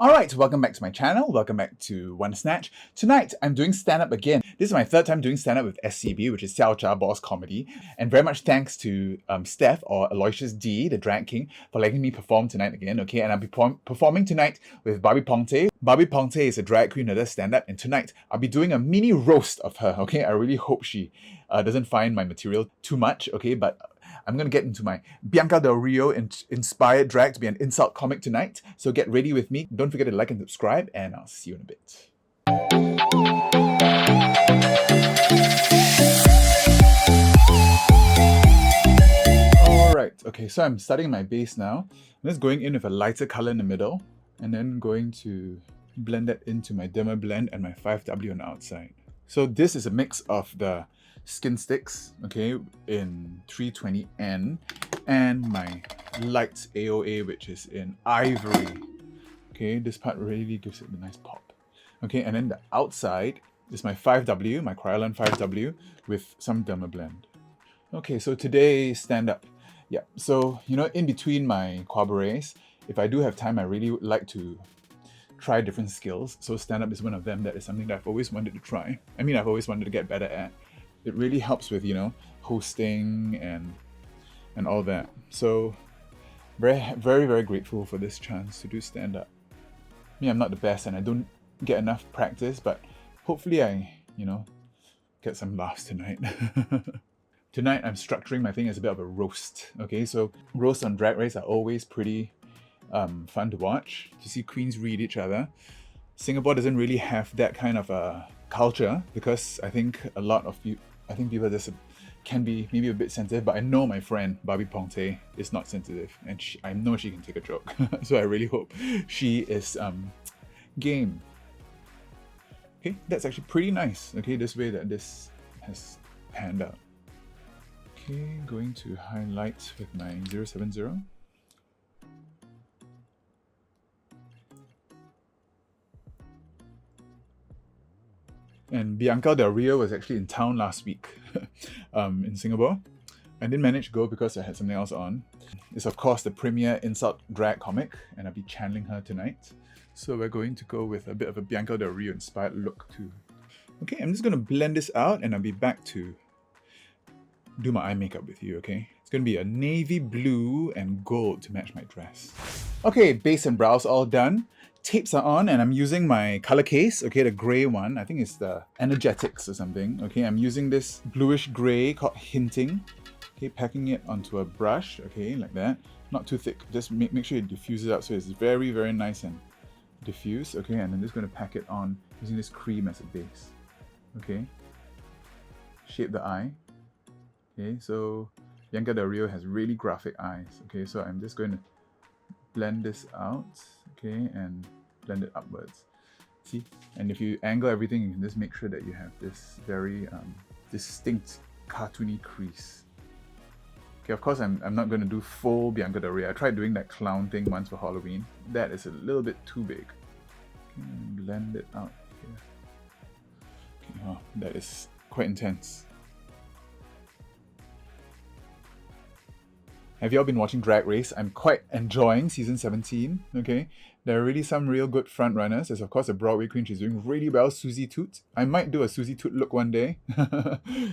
Alright, welcome back to my channel, welcome back to One Snatch. Tonight, I'm doing stand-up again. This is my third time doing stand-up with SCB, which is Siao Char Bors Comedy. And very much thanks to Steph, or Aloysius D, the drag king, for letting me perform tonight again, okay? And I'll be performing tonight with Barbie Pongteh. Barbie Pongteh is a drag queen that does stand-up, and tonight, I'll be doing a mini roast of her, okay? I really hope she doesn't find my material too much, okay? But I'm going to get into my Bianca Del Rio inspired drag to be an insult comic tonight. So get ready with me. Don't forget to like and subscribe, and I'll see you in a bit. Alright, okay, so I'm starting my base now. I'm just going in with a lighter color in the middle, and then going to blend that into my Derma Blend and my 5W on the outside. So this is a mix of the Skin Stix, okay, in 320N, and my light AOA, which is in Ivory. Okay, this part really gives it a nice pop. Okay, and then the outside is my 5W, my Kryolan 5W, with some Derma Blend. Okay, so today, stand up. Yeah, so, you know, in between my Qabarets, if I do have time, I really would like to try different skills. So stand up is one of them. That is something that I've always wanted to try. I mean, I've always wanted to get better at. It really helps with, you know, hosting and all that. So very grateful for this chance to do stand-up. I mean, I'm not the best and I don't get enough practice, but hopefully I, you know, get some laughs tonight. Tonight I'm structuring my thing as a bit of a roast. Okay, so roasts on Drag Race are always pretty fun to watch, to see queens read each other. Singapore doesn't really have that kind of a culture because I think people just can be maybe a bit sensitive, but I know my friend Barbie Pongteh is not sensitive, and I know she can take a joke. So I really hope she is game. Okay, that's actually pretty nice. Okay, this way that this has panned out. Okay, going to highlight with my 070. And Bianca Del Rio was actually in town last week in Singapore. I didn't manage to go because I had something else on. It's of course the premiere insult drag comic, and I'll be channeling her tonight. So we're going to go with a bit of a Bianca Del Rio inspired look too. Okay, I'm just going to blend this out and I'll be back to do my eye makeup with you, okay? It's going to be a navy blue and gold to match my dress. Okay, base and brows all done. Tapes are on, and I'm using my color case, okay, the gray one. I think it's the Energetics or something. Okay, I'm using this bluish gray called Hinting. Okay, packing it onto a brush, okay, like that. Not too thick, just make sure it diffuses out so it's very nice and diffuse. Okay, and I'm just going to pack it on using this cream as a base. Okay, shape the eye. Okay, so Bianca Del Rio has really graphic eyes. Okay, so I'm just going to blend this out, okay, and blend it upwards. See, and if you angle everything, you can just make sure that you have this very distinct cartoony crease. Okay, of course I'm not going to do full Bianca Del Rio. I tried doing that clown thing once for Halloween. That is a little bit too big. Okay, blend it out here. Okay, oh, that is quite intense. Have y'all been watching Drag Race? I'm quite enjoying season 17, okay? There are really some real good front runners. There's of course a Broadway queen, she's doing really well, Susie Toot. I might do a Susie Toot look one day.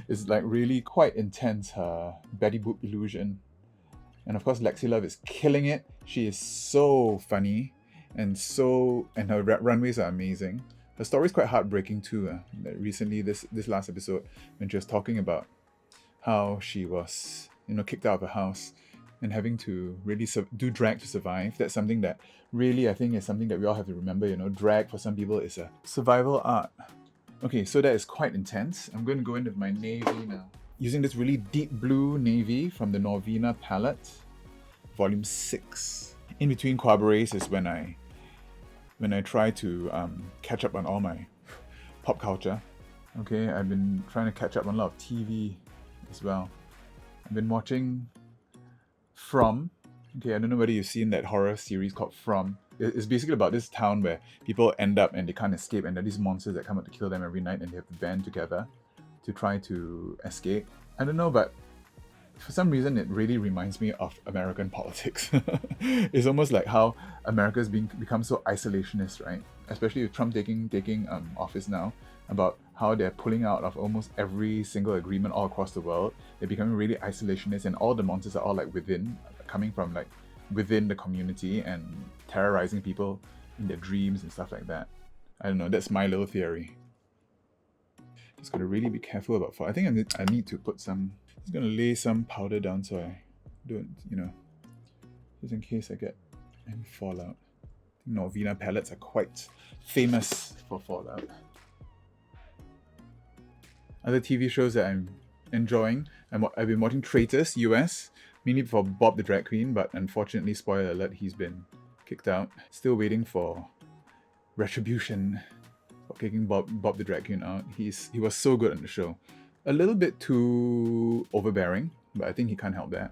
It's like really quite intense, her Betty Boop illusion. And of course Lexi Love is killing it. She is so funny and her runways are amazing. Her story is quite heartbreaking too. Recently, this last episode, when she was talking about how she was, you know, kicked out of her house and having to really do drag to survive. That's something that really, I think, is something that we all have to remember. You know, drag for some people is a survival art. Okay, so that is quite intense. I'm going to go in with my navy now. Using this really deep blue navy from the Norvina palette, volume 6. In between Qabarets is when I try to catch up on all my pop culture. Okay, I've been trying to catch up on a lot of TV as well. I've been watching From. Okay, I don't know whether you've seen that horror series called From. It's basically about this town where people end up and they can't escape, and there are these monsters that come out to kill them every night, and they have to band together to try to escape. I don't know, but for some reason, it really reminds me of American politics. It's almost like how America's become so isolationist, right? Especially with Trump taking office now, about how they're pulling out of almost every single agreement all across the world. They're becoming really isolationist, and all the monsters are all like coming from like within the community and terrorizing people in their dreams and stuff like that. I don't know. That's my little theory. Just gotta really be careful about fall. I think I need to put some. Just gonna lay some powder down so I don't, just in case I get any fallout. I think Norvina palettes are quite famous for fallout. Other TV shows that I'm enjoying, I've been watching Traitors US, mainly for Bob the Drag Queen, but unfortunately, spoiler alert, he's been kicked out. Still waiting for retribution for kicking Bob the Drag Queen out. He was so good on the show. A little bit too overbearing, but I think he can't help that.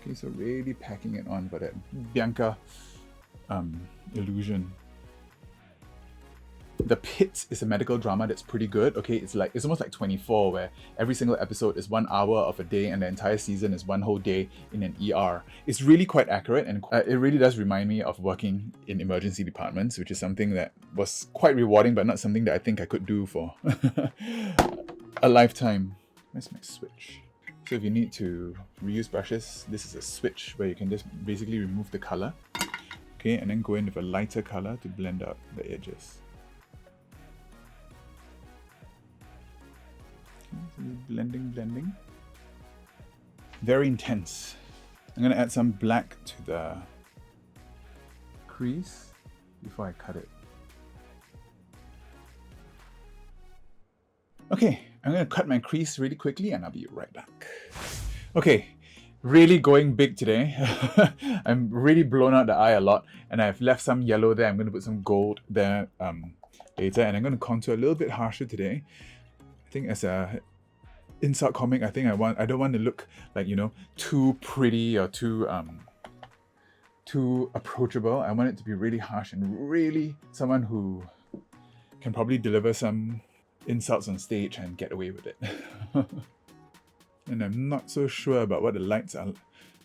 Okay, so really packing it on for that Bianca illusion. The Pit is a medical drama that's pretty good. Okay, it's almost like 24, where every single episode is 1 hour of a day and the entire season is one whole day in an ER. It's really quite accurate, and it really does remind me of working in emergency departments, which is something that was quite rewarding, but not something that I think I could do for a lifetime. Where's my switch? So if you need to reuse brushes, this is a switch where you can just basically remove the color. Okay, and then go in with a lighter color to blend out the edges. Blending. Very intense. I'm gonna add some black to the crease before I cut it. Okay, I'm gonna cut my crease really quickly and I'll be right back. Okay, really going big today. I'm really blown out the eye a lot, and I've left some yellow there. I'm gonna put some gold there later, and I'm gonna contour a little bit harsher today. I think as a insult comic, I don't want to look like, too pretty or too approachable. I want it to be really harsh and really someone who can probably deliver some insults on stage and get away with it. And I'm not so sure about what the lights are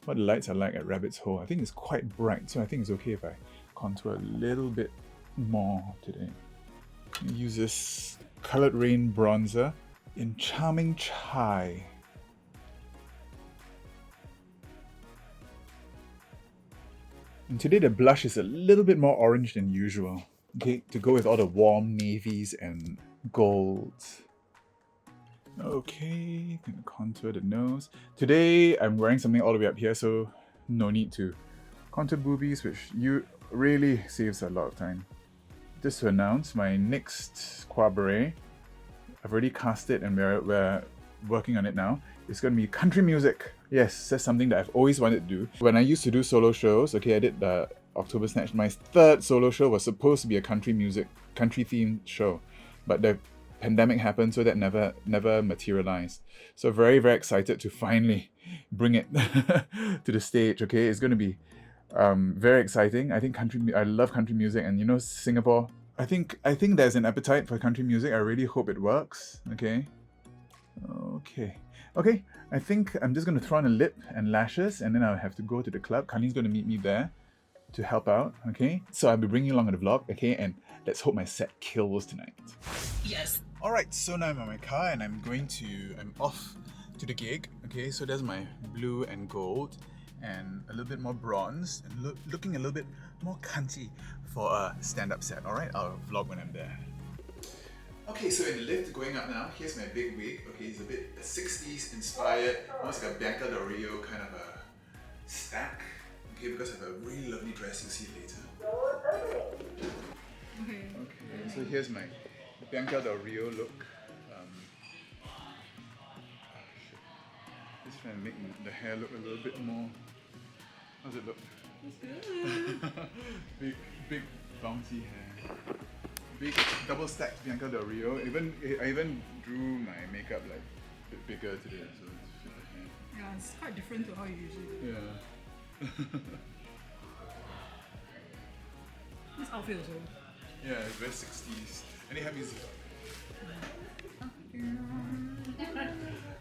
like at Rabbit's Hole. I think it's quite bright, so I think it's okay if I contour a little bit more today. Use this colored Raine bronzer in Charming Chai. And today the blush is a little bit more orange than usual. Okay, to go with all the warm navies and golds. Okay, gonna contour the nose. Today I'm wearing something all the way up here, so no need to contour boobies, which really saves a lot of time. Just to announce my next Qabaret, I've already cast it and we're working on it now. It's going to be country music. Yes, that's something that I've always wanted to do. When I used to do solo shows, okay, I did the October Snatch. My third solo show was supposed to be a country themed show, but the pandemic happened, so that never materialized. So very, very excited to finally bring it to the stage. Okay, it's going to be very exciting. I think I love country music, and Singapore. I think there's an appetite for country music. I really hope it works. Okay. I think I'm just gonna throw on a lip and lashes, and then I'll have to go to the club. Kani's gonna meet me there to help out. Okay. So I'll be bringing you along on the vlog. Okay, and let's hope my set kills tonight. Yes. All right. So now I'm in my car and I'm off to the gig. Okay. So there's my blue and gold, and a little bit more bronze, and looking a little bit more cunty for a stand-up set. All right, I'll vlog when I'm there. Okay, so in the lift going up now, here's my big wig. Okay, it's a bit 60s inspired, almost like a Bianca Del Rio kind of a stack. Okay, because I have a really lovely dress you'll see later. Okay, so here's my Bianca Del Rio look. Just trying to make the hair look a little bit more. How's it look? big bouncy hair. Big double stacked Bianca Del Rio. I even drew my makeup like a bit bigger today, so it's fit the hair. Yeah, it's quite different to how you usually do. Yeah. This outfit also. Yeah, it's very 60s. And they have music.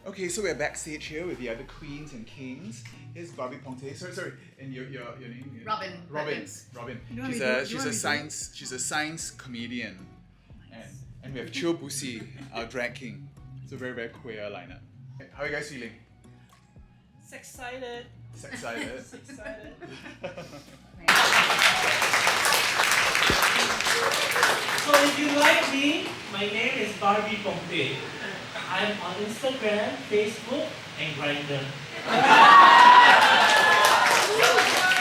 Okay, so we're backstage here with the other queens and kings. Here's Barbie Pongteh. Sorry, and your name? Robin. Robin. She's a science comedian, and we have Cho Busi, our drag king. So very very queer lineup. How are you guys feeling? Excited. Excited. Excited. So if you like me, my name is Barbie Pongteh. I'm on Instagram, Facebook, and Grindr.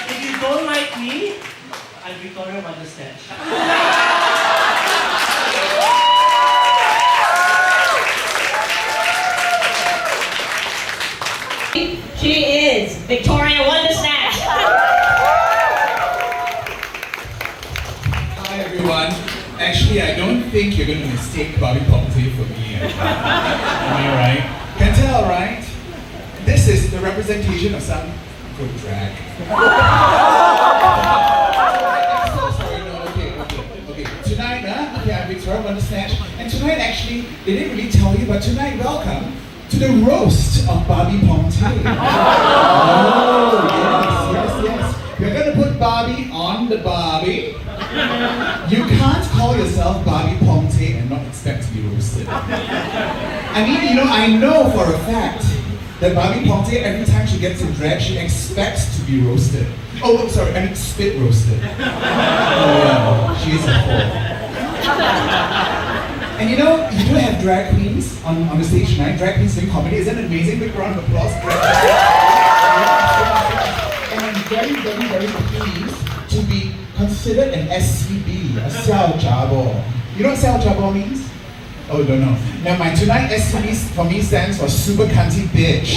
If you don't like me, I'm Victoria Wonderstitch. She is Victoria Wondersnatch. Hi everyone. Actually, I don't think you're going to mistake Barbie Pongteh for me. Am I right? Can tell, right? This is the representation of some good drag. Sorry, no, okay. Tonight, okay, I'm Victoria Wondersnatch. And tonight, actually, they didn't really tell you, but tonight, welcome to the roast of Barbie Pongteh. Oh, yes. We're going to put Barbie on the Barbie. You can't call yourself Barbie Pongteh and not expect to be roasted. I mean, I know for a fact that Barbie Pongteh, every time she gets in drag, she expects to be roasted. Oh, sorry, I mean spit roasted. Oh yeah, she is a whore. And you do have drag queens on the stage tonight, drag queens doing comedy. Isn't it amazing? Big round of applause. And I'm very, very, very pleased to be considered an SCB, a Siao Char Bors. You know what Siao Char Bors means? Oh, don't know. Never mind. Tonight, SCB for me stands for super cunty bitch.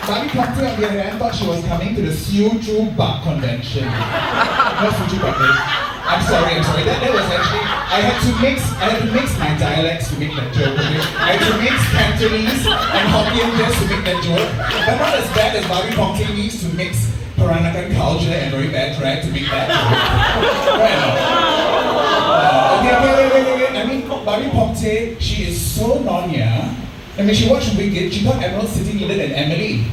Barbie Pongteh, on the other hand, thought she was coming to the Siu Chu Bak convention. Not Siu Chu Bak. I'm sorry. That was actually, I had to mix my dialects to make that joke. Okay? I had to mix Cantonese and Hokkien just to make that joke. But not as bad as Barbie Pongteh needs to mix Peranakan culture and very bad drag to make that joke. Okay. I mean, Barbie Pongteh, she is so Nonya. I mean, she watched Wicked, she thought Emerald City needed an Emily.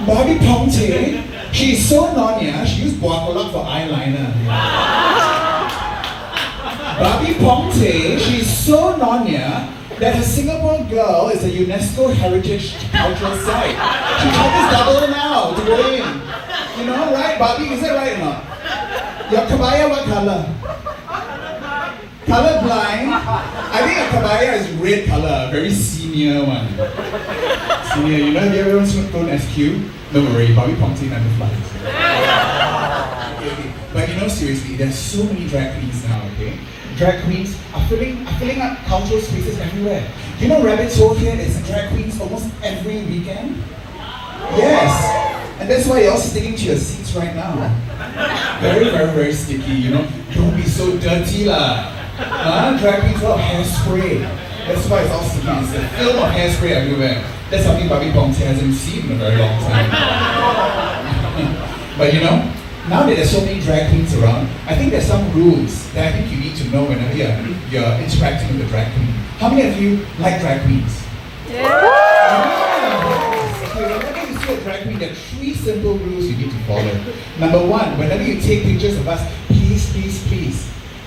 Barbie Pongteh, she is so Nonya, she used Buakolak for eyeliner. Barbie Pongteh, she is so Nonya that her Singapore girl is a UNESCO Heritage Cultural Site. She charges double now to go in. Right, Barbie? Is that right or not? Your kabaya what color? Color blind? I think a kabaya is red color, very senior one. Senior, have you ever flown SQ? Don't worry, Barbie Pongteh never flies. Okay. But seriously, there's so many drag queens now, okay? Drag queens are filling up cultural spaces everywhere. Rabbit's Hole here is drag queens almost every weekend? Yes! And that's why you're all sticking to your seats right now. Very, very, very sticky, Don't be so dirty lah. Drag queens love hairspray. That's why it's all sticky. It's a film of hairspray everywhere. That's something Barbie Pongteh hasn't seen in a very long time. But now that there's so many drag queens around, I think there's some rules that I think you need to know whenever you're interacting with a drag queen. How many of you like drag queens? Yeah. Okay, whenever you see a drag queen, there are 3 simple rules you need to follow. Number 1, whenever you take pictures of us, please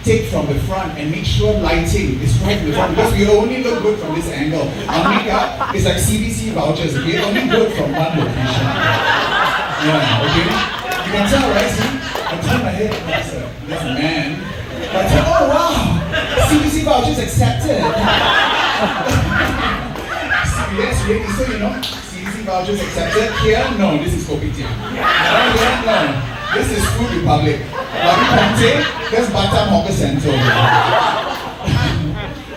take from the front and make sure lighting is right in the front because we only look good from this angle. Our makeup is like CBC vouchers, we only good from one location. Yeah, okay? You can tell, right? See? I turn my head, there's a man. I tell, oh wow! CBC vouchers accepted! Yes, really? So CBC vouchers accepted. Here, no, this is Kopitiam. No. This is Food Republic. Barbie Pongteh, that's Batam Hawker Centre.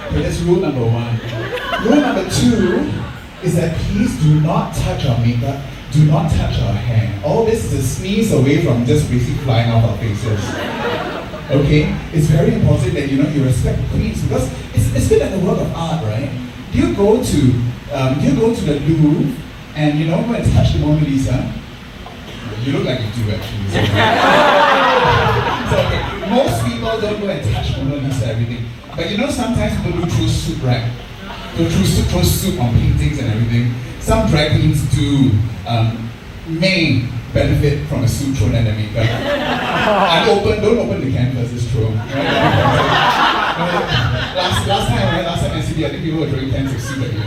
Okay, that's rule number 1. Rule number 2 is that please do not touch our makeup, do not touch our hair. All this is a sneeze away from just basically flying off our faces. Okay? It's very important that you respect the queens because it's a bit like a work of art, right? Do you go to the Louvre and go and touch the Mona Lisa? You look like you do actually. So, okay. Most people don't go and touch Mona Lisa everything. But But you know, sometimes people do throw soup, right? Throw soup on paintings and everything. Some drag queens do may benefit from a soup thrown at their makeup. Don't open the canvas, it's true. Last time SCB, I think people were throwing cans of soup at you.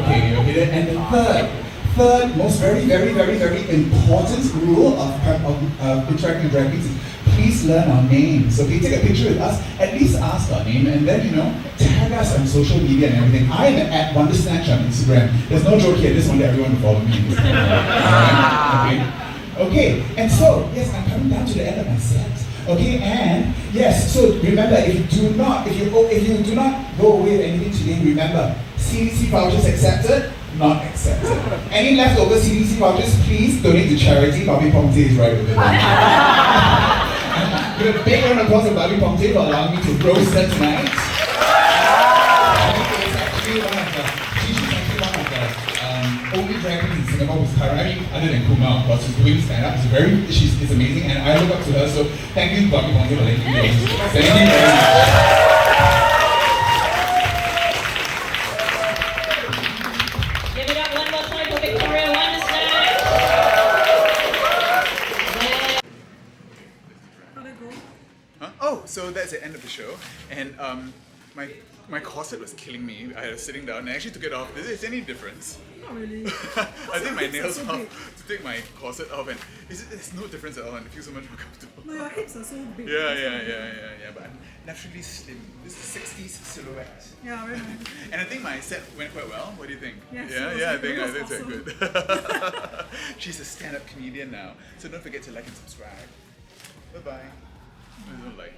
Okay, and the third most very important rule of interacting with drag queens is please learn our names. Okay, take a picture with us, at least ask our name, and then tag us on social media and everything. I am at WonderSnatch on Instagram. There's no joke here, I just want everyone to follow me. Okay, and so yes, I'm coming down to the end of my set. Okay, and yes, so remember, if you do not go away with anything today, remember, CDC vouchers accepted, not accepted. Any leftover CDC vouchers, please donate to charity. Barbie Pongteh is right over there. Give a big round of applause to Barbie Pongteh for allowing me to roast her tonight. She's actually one of the only drag queens in Singapore who's currently, other than Kuma, of course, who's doing stand-up. She's amazing, and I look up to her, so thank you, Barbie Pongteh, for letting me do this. Thank you very much. Give it up one more time for Victoria Wondersnatch. How'd it go? Huh? Oh, so that's the end of the show, and my corset was killing me. I was sitting down and I actually took it off. Is there any difference? Not really. I take my nails so off big. to take my corset off, and there's no difference at all, and it feels so much more comfortable. No, your hips are so big. Yeah, but I'm naturally slim. This is 60s silhouette. Yeah, very nice. And I think my set went quite well. What do you think? Yes, Yeah, it was I good. think It was it's awesome. good. She's a stand-up comedian now, so don't forget to like and subscribe. Bye bye. I don't like.